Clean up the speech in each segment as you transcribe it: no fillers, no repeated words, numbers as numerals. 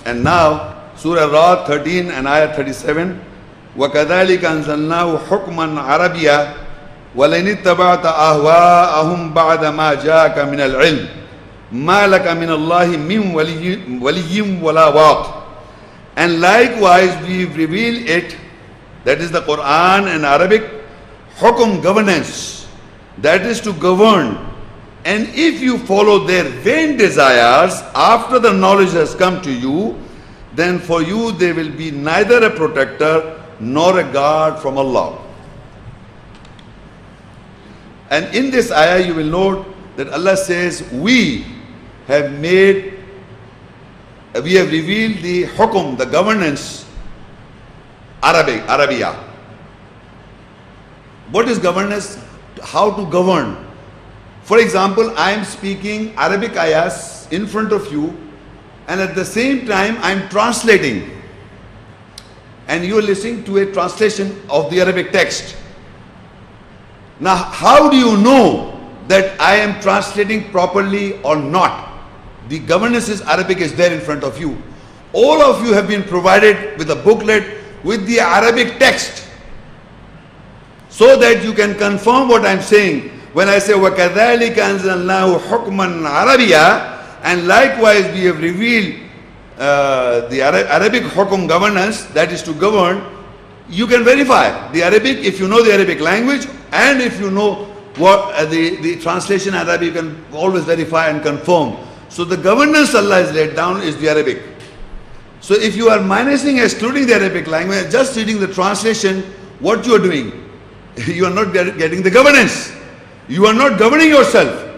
And now, Surah Ar-Rooh 13 and Ayah 37. وَكَذَلِكَ أَنزَلْنَاهُ حُكْمًا عَرَبِيًّا وَلَئِنِ اتَّبَعْتَ أَهْوَاءَهُمْ بَعْدَ مَا جَاءَكَ مِنَ الْعِلْمِ مَا لَكَ مِنَ اللَّهِ مِنْ وَلِيٍّ وَلَا وَاقٍ. And likewise we reveal it, that is the Quran and Arabic, hukum, governance, that is to govern. And if you follow their vain desires after the knowledge has come to you, then for you there will be neither a protector nor a guard from Allah. And in this ayah you will note that Allah says, we have revealed the hukum, the governance, Arabia. What is governance? How to govern. For example, I am speaking Arabic ayahs in front of you, and at the same time I am translating. And you are listening to a translation of the Arabic text. Now, how do you know that I am translating properly or not? The governance is Arabic is there in front of you. All of you have been provided with a booklet with the Arabic text, so that you can confirm what I am saying. When I say وَكَذَلِكَ أَنزَلْنَاهُ حُكْمًا عَرَبِيًّا, and likewise we have revealed the Arabic hukum, governance, that is to govern, you can verify the Arabic if you know the Arabic language, and if you know what the translation Arabic, you can always verify and confirm. So the governance Allah has laid down is the Arabic. So if you are minusing, excluding the Arabic language, just reading the translation, what you are doing? You are not getting the governance. You are not governing yourself.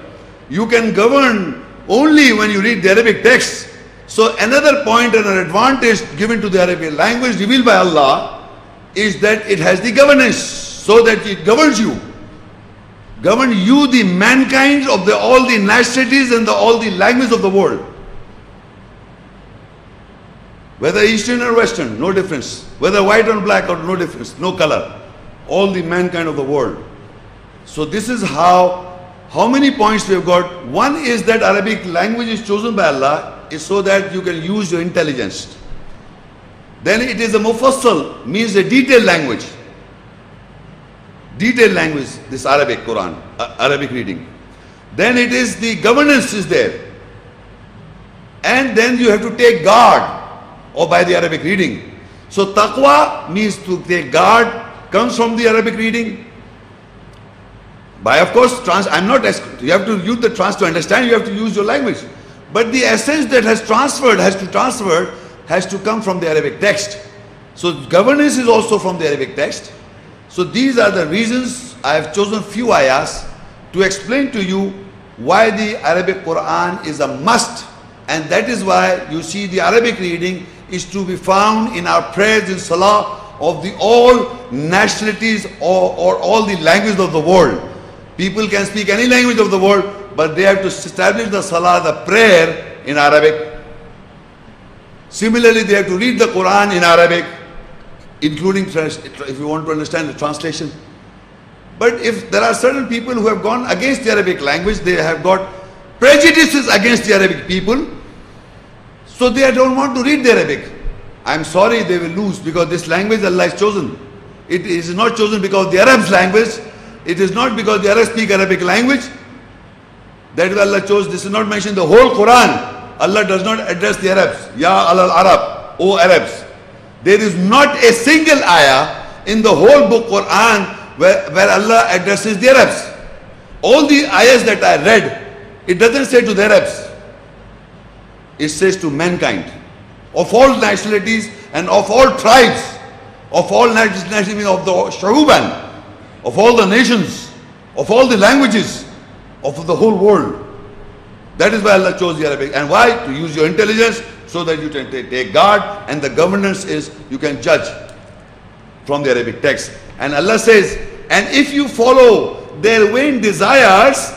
You can govern only when you read the Arabic text. So another point and an advantage given to the Arabic language revealed by Allah is that it has the governance, so that it governs you. Govern you, the mankind of all the nationalities and all the languages of the world. Whether Eastern or Western, no difference. Whether white or black or no difference, no color. All the mankind of the world. So this is how many points we have got. One is that Arabic language is chosen by Allah is so that you can use your intelligence. Then it is a mufassal, means a detailed language. Detailed language, this Arabic Quran, Arabic reading. Then it is the governance is there. And then you have to take guard or by the Arabic reading. So taqwa means to take guard, comes from the Arabic reading. By of course, I'm not, you have to use the trans to understand, you have to use your language. But the essence that has to come from the Arabic text. So governance is also from the Arabic text. So these are the reasons I have chosen few ayahs to explain to you why the Arabic Quran is a must. And that is why you see the Arabic reading is to be found in our prayers in Salah of the all nationalities or all the languages of the world. People can speak any language of the world, but they have to establish the Salah, the prayer in Arabic. Similarly, they have to read the Quran in Arabic, including if you want to understand the translation. But if there are certain people who have gone against the Arabic language, they have got prejudices against the Arabic people, so they don't want to read the Arabic. I'm sorry, they will lose, because this language Allah has chosen. It is not chosen because of the Arab's language. It is not because the Arabs speak Arabic language. That is why Allah chose. This is not mentioned in the whole Quran. Allah does not address the Arabs. Ya alal Arab, O Arabs. There is not a single ayah in the whole book Quran where Allah addresses the Arabs. All the ayahs that I read, it doesn't say to the Arabs. It says to mankind, of all nationalities and of all tribes, of all nationalities of the Shahuban, of all the nations, of all the languages, of the whole world. That is why Allah chose the Arabic. And why? To use your intelligence so that you can take guard, and the governance is you can judge from the Arabic text. And Allah says, and if you follow their vain desires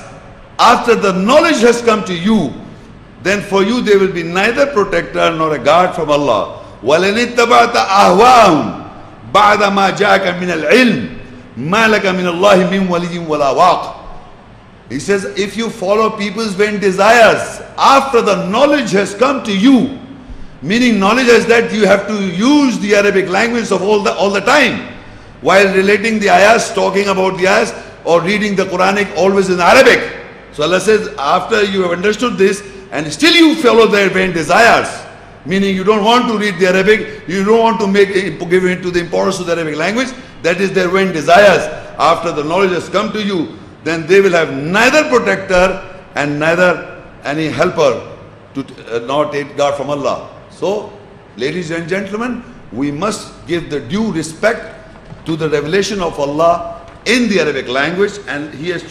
after the knowledge has come to you, then for you there will be neither protector nor a guard from Allah. وَلَنِ اتَّبَعْتَ أَهْوَاهُمْ بَعْدَ مَا جَاءَكَ مِنَ الْعِلْمِ مَا لَكَ مِنَ اللَّهِ مِنْ وَلِيٍّ وَلَا وَاقٍ. He says, if you follow people's vain desires after the knowledge has come to you, Meaning knowledge is that you have to use the Arabic language of all the time. While relating the ayahs, talking about the ayahs, or reading the Quranic always in Arabic. So Allah says, after you have understood this, and still you follow their vain desires, meaning you don't want to read the Arabic, you don't want to give it to the importance of the Arabic language, that is their vain desires. After the knowledge has come to you, then they will have neither protector and neither any helper to not take guard from Allah. So, ladies and gentlemen, we must give the due respect to the revelation of Allah in the Arabic language, and He has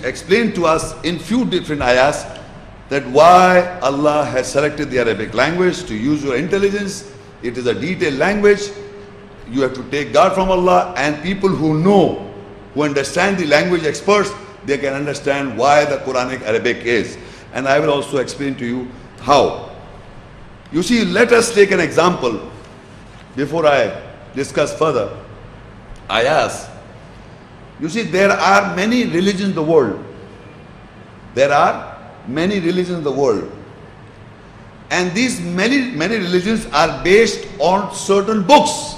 explained to us in few different ayahs that why Allah has selected the Arabic language to use your intelligence. It is a detailed language. You have to take guard from Allah, and people who know, who understand the language experts, they can understand why the Quranic Arabic is. And I will also explain to you how. You see, let us take an example before I discuss further ayahs. You see, there are many religions in the world. There are many religions in the world. And these many religions are based on certain books.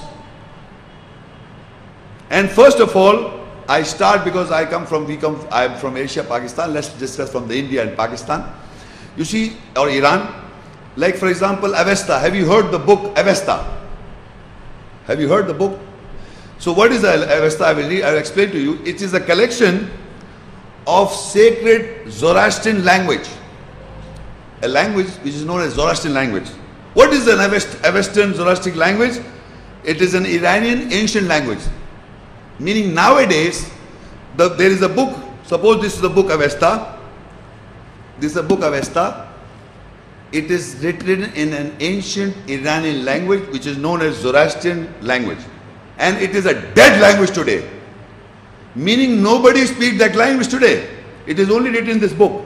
And first of all, I start because I am from Asia, Pakistan. Let's discuss from the India and Pakistan. You see, or Iran. Like for example, Avesta. Have you heard the book Avesta? Have you heard the book? So what is Avesta? I will explain to you. It is a collection of sacred Zoroastrian language. A language which is known as Zoroastrian language. What is an Avestan Zoroastrian language? It is an Iranian ancient language. Meaning nowadays, there is a book, suppose this is the book Avesta. This is a book Avesta. It is written in an ancient Iranian language which is known as Zoroastrian language. And it is a dead language today. Meaning nobody speaks that language today. It is only written in this book.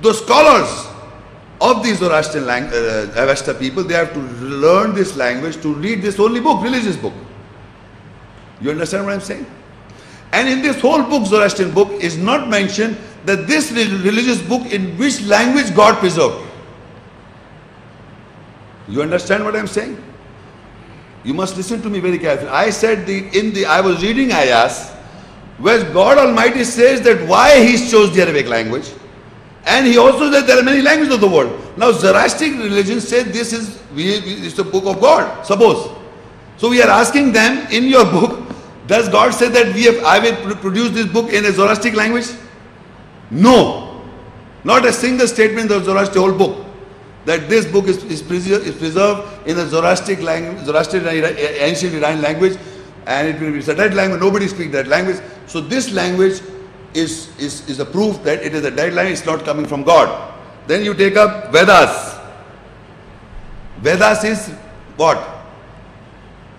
The scholars of the Zoroastrian Avesta people, they have to learn this language to read this only book, religious book. You understand what I'm saying? And in this whole book, Zoroastrian book, is not mentioned that this religious book in which language God preserved. You understand what I'm saying? You must listen to me very carefully. I said I was reading ayahs where God Almighty says that why He chose the Arabic language, and He also said there are many languages of the world. Now Zoroastrian religion said this is the book of God, suppose. So we are asking them, in your book, does God say that I will produce this book in a Zoroastrian language? No. Not a single statement of Zoroastrian whole book. That this book is preserved in a Zoroastrian language, Zoroastrian ancient Iranian language, and it will be a dead language. Nobody speaks that language. So this language is a proof that it is a dead language. It's not coming from God. Then you take up Vedas. Vedas is what?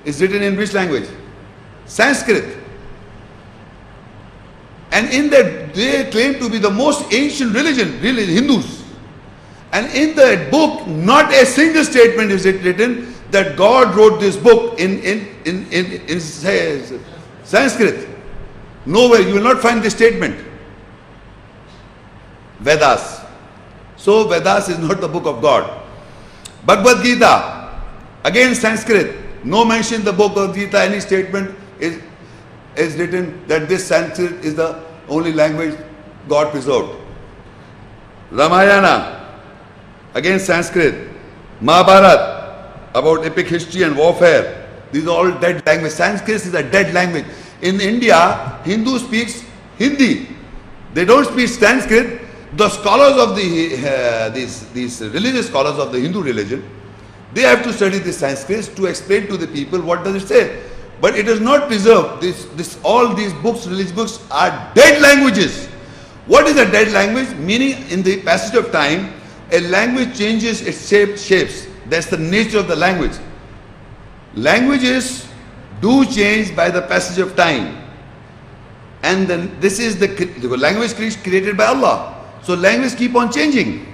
It's written in which language? Sanskrit. And in that they claim to be the most ancient religion, really Hindus. And in that book, not a single statement is written that God wrote this book in Sanskrit. Nowhere, you will not find this statement. Vedas. So Vedas is not the book of God. Bhagavad Gita, again Sanskrit. No mention in the book of Gita, any statement is written that this Sanskrit is the only language God preserved. Ramayana, again Sanskrit. Mahabharata, about epic history and warfare. These are all dead language. Sanskrit is a dead language. In India, Hindu speaks Hindi. They don't speak Sanskrit. The scholars of these religious scholars of the Hindu religion, they have to study the Sanskrit to explain to the people what does it say. But it is not preserved. All these books, religious books, are dead languages. What is a dead language? Meaning, in the passage of time, a language changes its shapes. That's the nature of the language. Languages do change by the passage of time. And then this is the language created by Allah. So language keep on changing.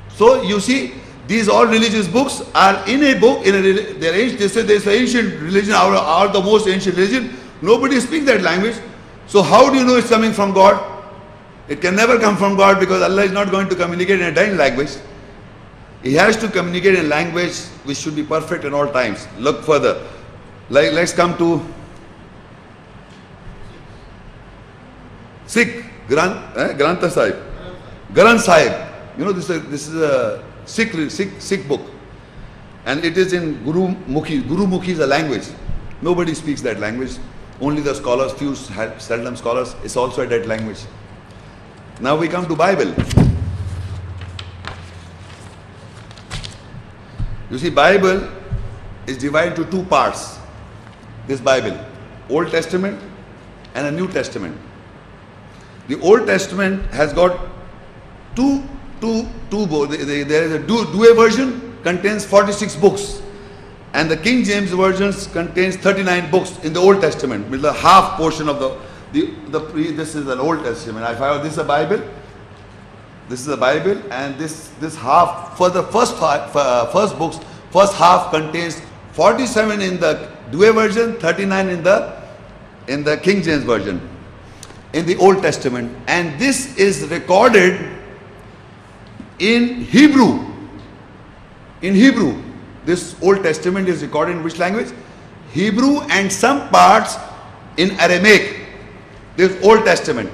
So you see, these all religious books are in a book, they say there's an ancient religion, our the most ancient religion. Nobody speaks that language. So how do you know it's coming from God? It can never come from God, because Allah is not going to communicate in a dying language. He has to communicate in language which should be perfect in all times. Look further. Let's come to Sikh, Granth Sahib. Granth Sahib. You know, this is a Sikh book. And it is in Guru Mukhi. Guru Mukhi is a language. Nobody speaks that language. Only the scholars, few seldom scholars. It's also a dead language. Now we come to Bible. You see, Bible is divided into two parts. This Bible, Old Testament and a New Testament. The Old Testament has got two books. There is a Douay version, contains 46 books, and the King James versions contains 39 books in the Old Testament, with the half portion of this is an Old Testament. This is a Bible. This is a Bible, and this half for the first books. First half contains 47 in the Douay version, 39 in the King James version, in the Old Testament, and this is recorded in Hebrew. In Hebrew, this Old Testament is recorded in which language? Hebrew, and some parts in Aramaic. This Old Testament.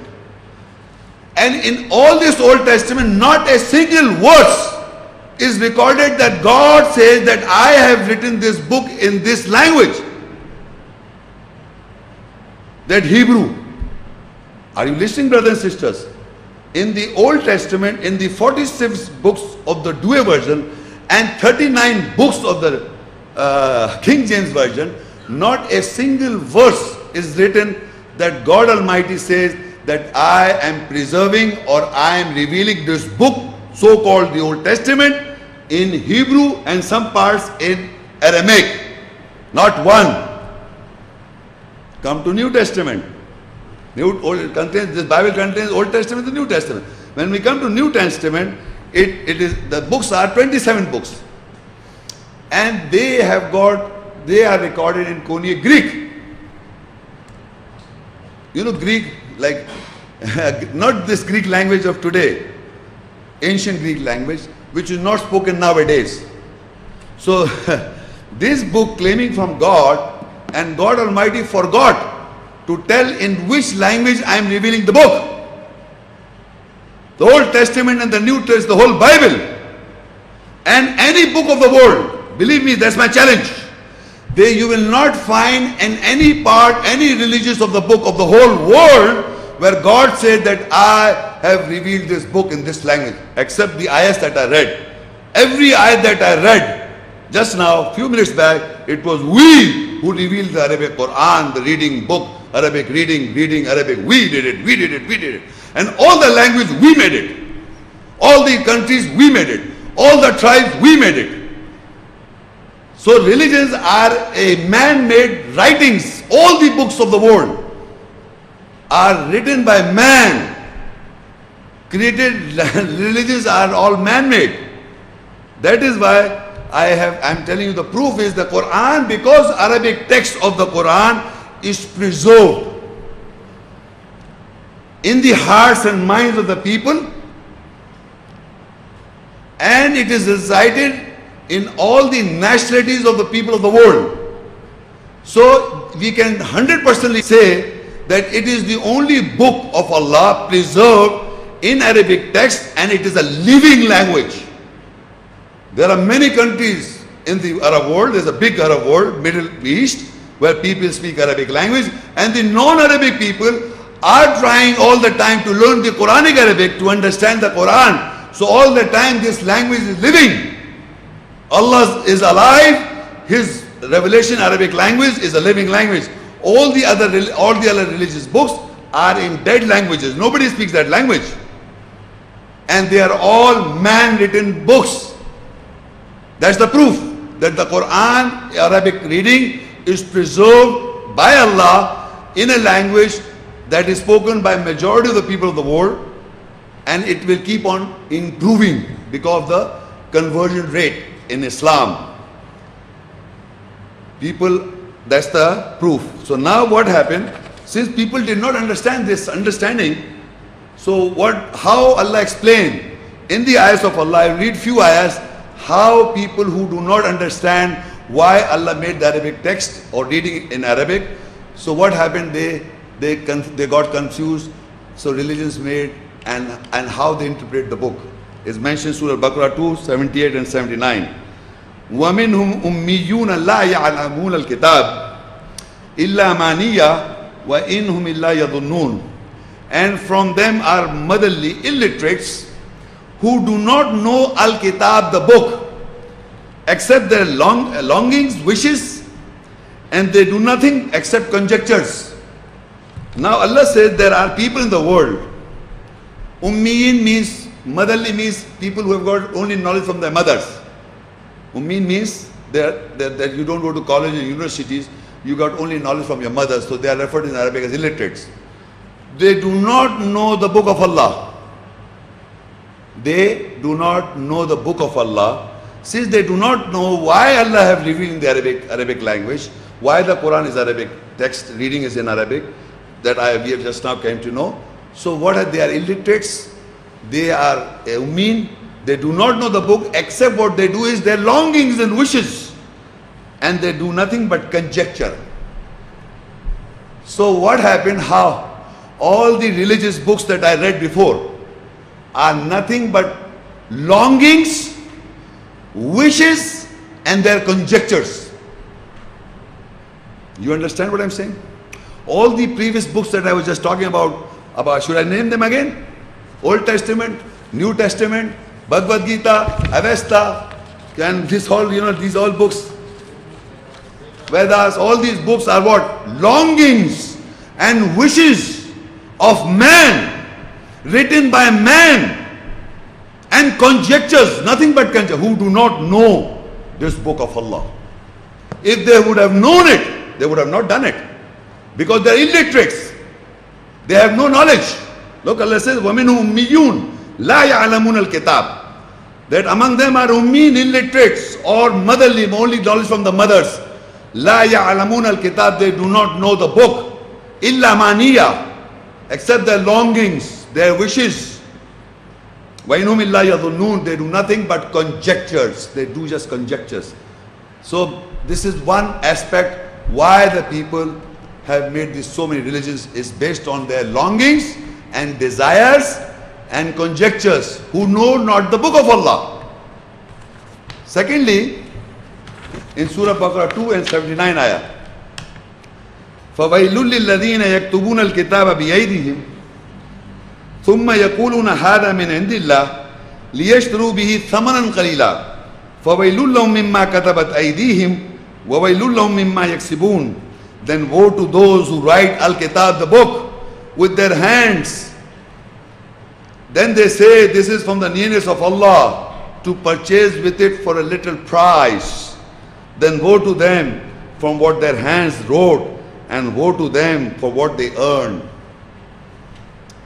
And in all this Old Testament, not a single verse is recorded that God says that I have written this book in this language. That Hebrew. Are you listening, brothers and sisters? In the Old Testament, in the 46 books of the Douay version and 39 books of the King James version, not a single verse is written that God Almighty says that I am preserving or I am revealing this book, so-called the Old Testament, in Hebrew and some parts in Aramaic. Not one. Come to New Testament. This Bible contains Old Testament and New Testament. When we come to New Testament, the books are 27 books, and they are recorded in Koine Greek. You know Greek, like not this Greek language of today, ancient Greek language, which is not spoken nowadays. So this book claiming from God, and God Almighty forgot to tell in which language I am revealing the book. The Old Testament and the New Testament, the whole Bible, and any book of the world, believe me, that's my challenge. You will not find in any part, any religious of the book of the whole world where God said that I have revealed this book in this language, except the ayahs that I read. Every ayah that I read just now, few minutes back, it was we who revealed the Arabic Quran, the reading book, Arabic reading Arabic. We did it. And all the language, we made it. All the countries, we made it. All the tribes, we made it. So religions are a man-made writings. All the books of the world are written by man. Created religions are all man-made. That is why I'm telling you the proof is the Quran, because Arabic text of the Quran is preserved in the hearts and minds of the people, and it is recited in all the nationalities of the people of the world. So we can 100% say that it is the only book of Allah preserved in Arabic text, and it is a living language. There are many countries in the Arab world. There's a big Arab world, Middle East, where people speak Arabic language, and the non-Arabic people are trying all the time to learn the Quranic Arabic to understand the Quran. So all the time this language is living. Allah is alive. His revelation Arabic language is a living language. All the other religious books are in dead languages. Nobody speaks that language. And they are all man-written books. That's the proof that the Quran, Arabic reading, is preserved by Allah in a language that is spoken by majority of the people of the world, and it will keep on improving because of the conversion rate in Islam. People, that's the proof. So now what happened? Since people did not understand this understanding, so how Allah explained in the ayahs of Allah, I read few ayahs, how people who do not understand why Allah made the Arabic text or reading in Arabic, so what happened, they got confused, so religions made, and how they interpret the book is mentioned Surah Al-Baqarah 2, 78 and 79. وَمِنْهُمْ أُمِّيُّونَ لَا يَعْلَمُونَ الْكِتَابِ إِلَّا مَانِيَّ وَإِنْهُمْ إِلَّا يَظُنُّونَ. And from them are motherly illiterates who do not know Al-Kitab, the book, except their longings, wishes, and they do nothing except conjectures. Now Allah says there are people in the world. Ummiyin means, motherly means people who have got only knowledge from their mothers. Ummiyin means that you don't go to college and universities, you got only knowledge from your mother, so they are referred in Arabic as illiterates. They do not know the book of Allah. They do not know the book of Allah. Since they do not know why Allah have revealed in the Arabic language, why the Quran is Arabic text, reading is in Arabic, that we have just now came to know. So what are they? Are illiterates. They are ummin. They do not know the book, except what they do is their longings and wishes, and they do nothing but conjecture. So what happened? How? All the religious books that I read before are nothing but longings, wishes, and their conjectures. You understand what I'm saying? All the previous books that I was just talking about, should I name them again? Old Testament, New Testament, Bhagavad Gita, Avesta, and these all books, Vedas, all these books are what? Longings and wishes of man, written by man, and conjectures, nothing but conjecture, who do not know this book of Allah. If they would have known it, they would have not done it, because they are illiterates. They have no knowledge. Look, Allah says, وَمِنْهُمْ أُمِّيُّونَ لَا يَعْلَمُونَ الْكِتَابِ. That among them are ummin, illiterates, or motherly, only knowledge from the mothers. لَا يَعْلَمُونَ الْكِتَابِ. They do not know the book. إِلَّا مَانِيَّ. Except their longings, their wishes. وَإِنْهُمْ إِلَّا يَظُنُّونَ. They do nothing but conjectures. They do just conjectures. So this is one aspect why the people have made this so many religions, is based on their longings and desires and conjectures, who know not the book of Allah. Secondly, in Surah Baqarah 2 and 79 ayah, فَوَيْلٌ لِلَّذِينَ يَكْتُبُونَ الْكِتَابَ بِأَيْدِيهِمْ ثُمَّ يَقُولُونَ هَذَا مِنْ عِنْدِ اللَّهِ لِيَشْتَرُوا بِهِ ثَمَنًا قَلِيلًا فَوَيْلٌ لَهُم مِّمَّا كَتَبَتْ أَيْدِيهِمْ وَوَيْلٌ لَهُم مِّمَّا يَكْسِبُونَ. Then woe to those who write Al-Kitab, the book, with their hands. Then they say, this is from the nearness of Allah, to purchase with it for a little price. Then woe to them from what their hands wrote, and woe to them for what they earn.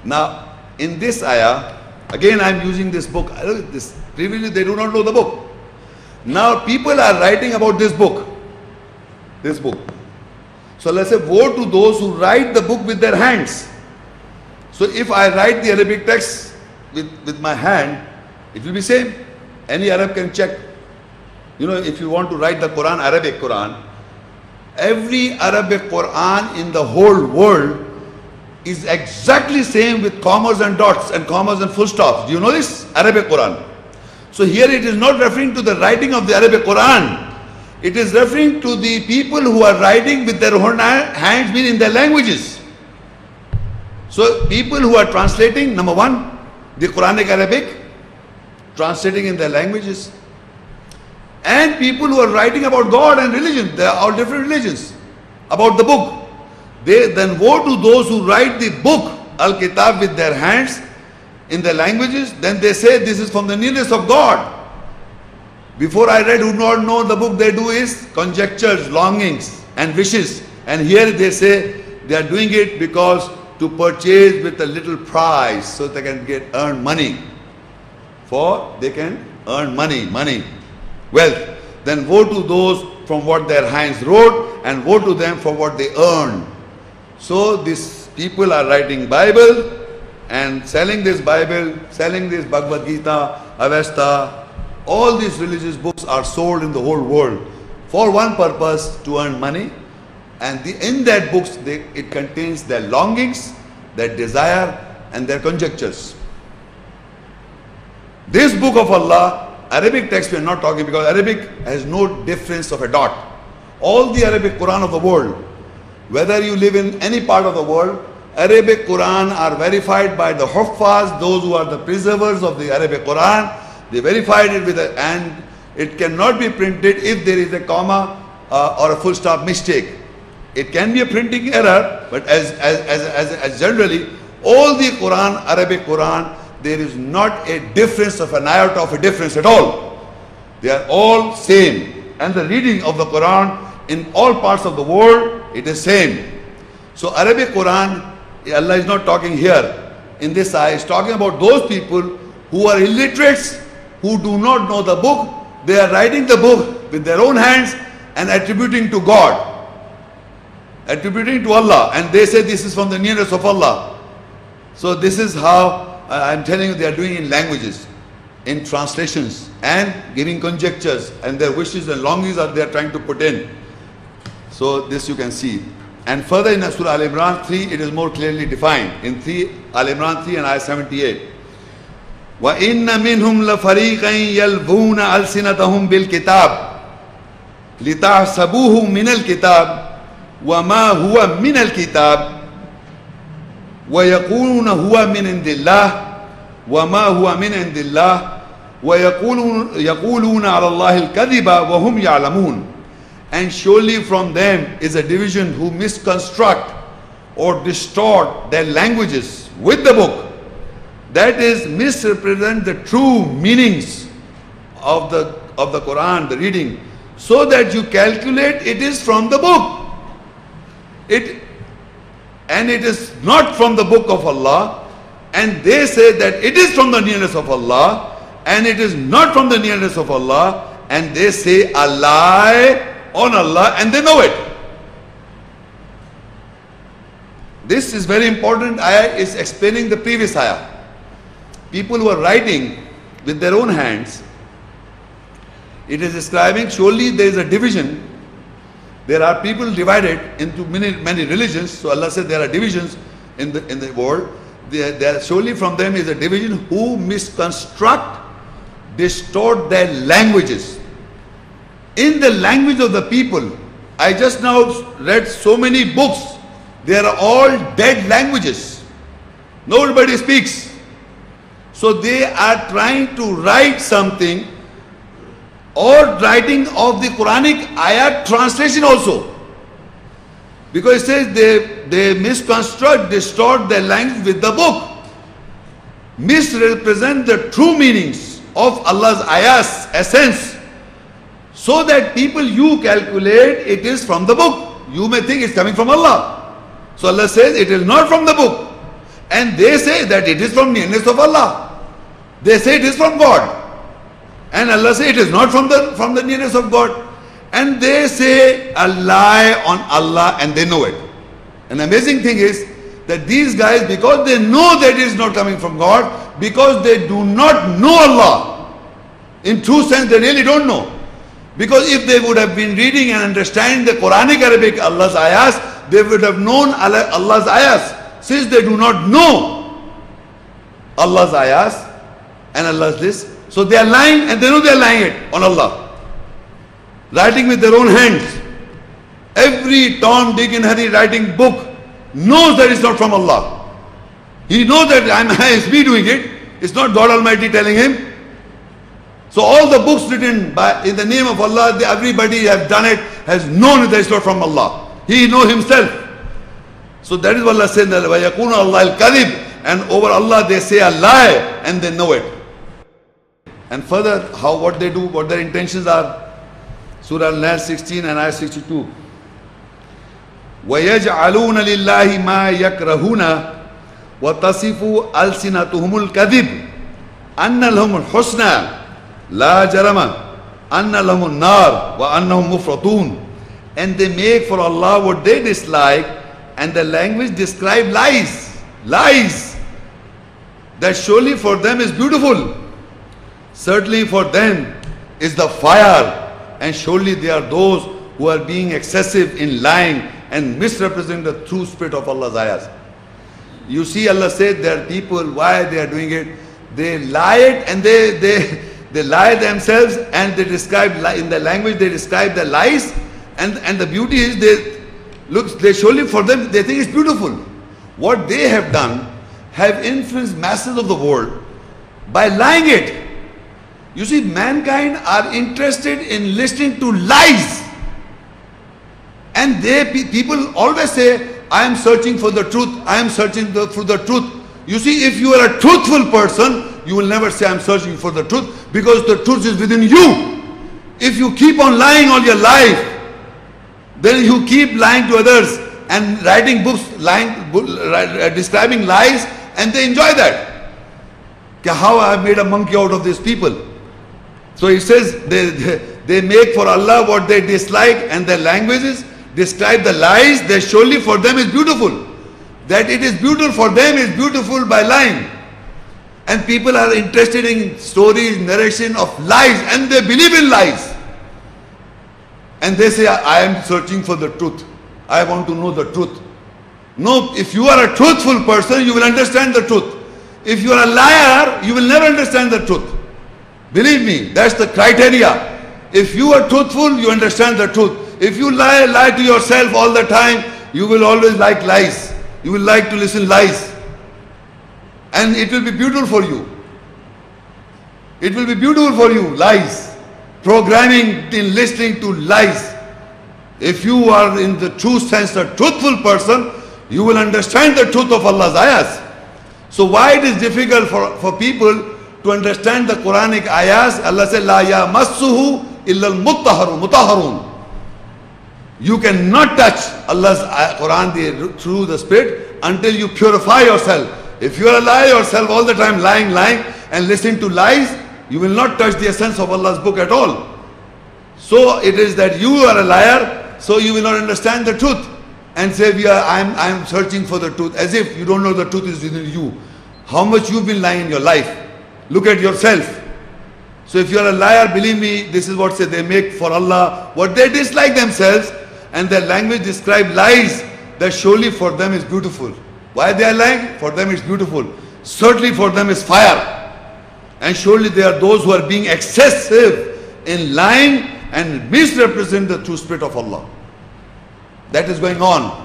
Now, in this ayah, again I am using this book. Previously they do not know the book. Now people are writing about this book. This book. So let's say, woe to those who write the book with their hands. So if I write the Arabic text with my hand, it will be same. Any Arab can check. If you want to write the Quran, Arabic Quran, every Arabic Quran in the whole world is exactly same with commas and dots and commas and full stops. Do you know this? Arabic Quran. So here it is not referring to the writing of the Arabic Quran. It is referring to the people who are writing with their own hands, meaning in their languages. So people who are translating, number one, the Quranic Arabic, translating in their languages. And people who are writing about God and religion, they are all different religions, about the book. Then woe to those who write the book, Al-Kitab, with their hands, in their languages. Then they say this is from the nearness of God. Before I read, who do not know the book, they do is conjectures, longings and wishes. And here they say they are doing it because to purchase with a little price, so they can earn money. They can earn money, wealth. Then woe to those from what their hands wrote, and woe to them for what they earn. So these people are writing Bible and selling this Bible, selling this Bhagavad Gita, Avesta, all these religious books are sold in the whole world for one purpose, to earn money. And in that books, it contains their longings, their desire, and their conjectures. This book of Allah, Arabic text we are not talking, because Arabic has no difference of a dot. All the Arabic Quran of the world, whether you live in any part of the world, Arabic Quran are verified by the Huffaz, those who are the preservers of the Arabic Quran. They verified it with and it cannot be printed if there is a comma or a full stop mistake. It can be a printing error, but as generally, all the Quran, Arabic Quran, there is not a difference of an iota of a difference at all. They are all same. And the reading of the Quran in all parts of the world, it is same. So Arabic Quran, Allah is not talking here in this ayah, is talking about those people who are illiterates, who do not know the book. They are writing the book with their own hands and attributing to God, attributing to Allah, and they say this is from the nearness of Allah. So this is how I'm telling you they are doing in languages, in translations, and giving conjectures, and their wishes and longings are they are trying to put in. So this you can see. And further in Surah Al-Imran 3, it is more clearly defined. In Al-Imran 3 and ayah 78. وَإِنَّ مِنْهُمْ لَفَرِيقًا يَلْوُونَ أَلْسِنَتَهُمْ بِالْكِتَابِ لِتَحْسَبُوهُ مِنَ الْكِتَابِ وَمَا هُوَ مِنَ الْكِتَابِ وَيَقُولُونَ هُوَ مِنْ عِنْدِ اللَّهِ وَمَا هُوَ مِنْ عِنْدِ اللَّهِ وَيَقُولُونَ عَلَى اللَّهِ الْكَذِبَ وَهُمْ يَعْلَمُونَ. And surely from them is a division who misconstruct or distort their languages with the book. That is, misrepresent the true meanings of the Quran, the reading, so that you calculate it is from the book. And it is not from the book of Allah, and they say that it is from the nearness of Allah, and it is not from the nearness of Allah, and they say a lie on Allah, and they know it. This is very important. Ayah is explaining the previous ayah. People who are writing with their own hands, it is describing surely there is a division. There are people divided into many religions. So Allah said there are divisions in the world. There surely from them is a division who misconstruct, distort their languages. In the language of the people, I just now read so many books. They are all dead languages. Nobody speaks. So they are trying to write something, or writing of the Quranic ayat translation also. Because it says they misconstruct, distort their language with the book. Misrepresent the true meanings of Allah's ayahs, essence. So that people, you calculate it is from the book. You may think it's coming from Allah. So Allah says it is not from the book. And they say that it is from nearness of Allah. They say it is from God. And Allah says it is not from the nearness of God. And they say a lie on Allah, and they know it. An amazing thing is that these guys, because they know that it is not coming from God, because they do not know Allah, in true sense they really don't know. Because if they would have been reading and understanding the Quranic Arabic, Allah's ayahs, they would have known Allah's ayahs. Since they do not know Allah's ayahs and Allah's this, so they are lying, and they know they are lying it on Allah. Writing with their own hands. Every Tom, Dick and Harry writing book knows that it's not from Allah. He knows that it's me doing it. It's not God Almighty telling him. So all the books written in the name of Allah, everybody has done it, has known that it's not from Allah. He knows himself. So that is what Allah said, وَيَقُونَ اللَّهِ الْكَذِبِ, and over Allah they say a lie, and they know it. And further, what they do, what their intentions are. Surah Al-Nahl 16 and ayah 62. وَيَجْعَلُونَ لِلَّهِ مَا يَكْرَهُونَ وَتَصِفُ أَلْسِنَتُهُمُ الْكَذِبِ أَنَّ لَهُمُ الْحُسْنَى لَا جَرَمَ أَنَّ لَهُمُ النَّارِ وَأَنَّهُمْ مُفْرَطُونَ. And they make for Allah what they dislike, and the language describe lies. Lies. That surely for them is beautiful. Certainly for them is the fire, and surely they are those who are being excessive in lying and misrepresent the true spirit of Allah's ayahs. You see, Allah said there are people, why they are doing it? They lie it and they lie themselves, and they describe, in the language they describe the lies, and the beauty is they surely for them, they think it's beautiful. What they have done, have influenced masses of the world by lying it. You see, mankind are interested in listening to lies. And people always say, I am searching for the truth, I am searching for the truth. You see, if you are a truthful person, you will never say, I am searching for the truth, because the truth is within you. If you keep on lying all your life, then you keep lying to others and writing books, describing lies, and they enjoy that. How I have made a monkey out of these people. So it says they make for Allah what they dislike, and their languages describe the lies that surely for them is beautiful. That it is beautiful for them is beautiful by lying. And people are interested in stories, narration of lies, and they believe in lies. And they say, I am searching for the truth. I want to know the truth. No, if you are a truthful person, you will understand the truth. If you are a liar, you will never understand the truth. Believe me, that's the criteria. If you are truthful, you understand the truth. If you lie to yourself all the time, you will always like lies. You will like to listen lies. And it will be beautiful for you. It will be beautiful for you, lies. Programming in listening to lies. If you are in the true sense a truthful person, you will understand the truth of Allah's ayahs. So why it is difficult for people to understand the Quranic ayahs? Allah said, La yamassuhu illa al-mutahharun. You cannot touch Allah's Quran through the Spirit until you purify yourself. If you are a liar yourself all the time, lying, and listening to lies, you will not touch the essence of Allah's book at all. So it is that you are a liar, so you will not understand the truth. And say, I am searching for the truth, as if you don't know the truth is within you. How much you've been lying in your life. Look at yourself. So if you are a liar, believe me, this is what say they make for Allah what they dislike themselves, and their language describe lies that surely for them is beautiful. Why they are lying? For them it's beautiful. Certainly for them is fire. And surely they are those who are being excessive in lying and misrepresent the true spirit of Allah. That is going on.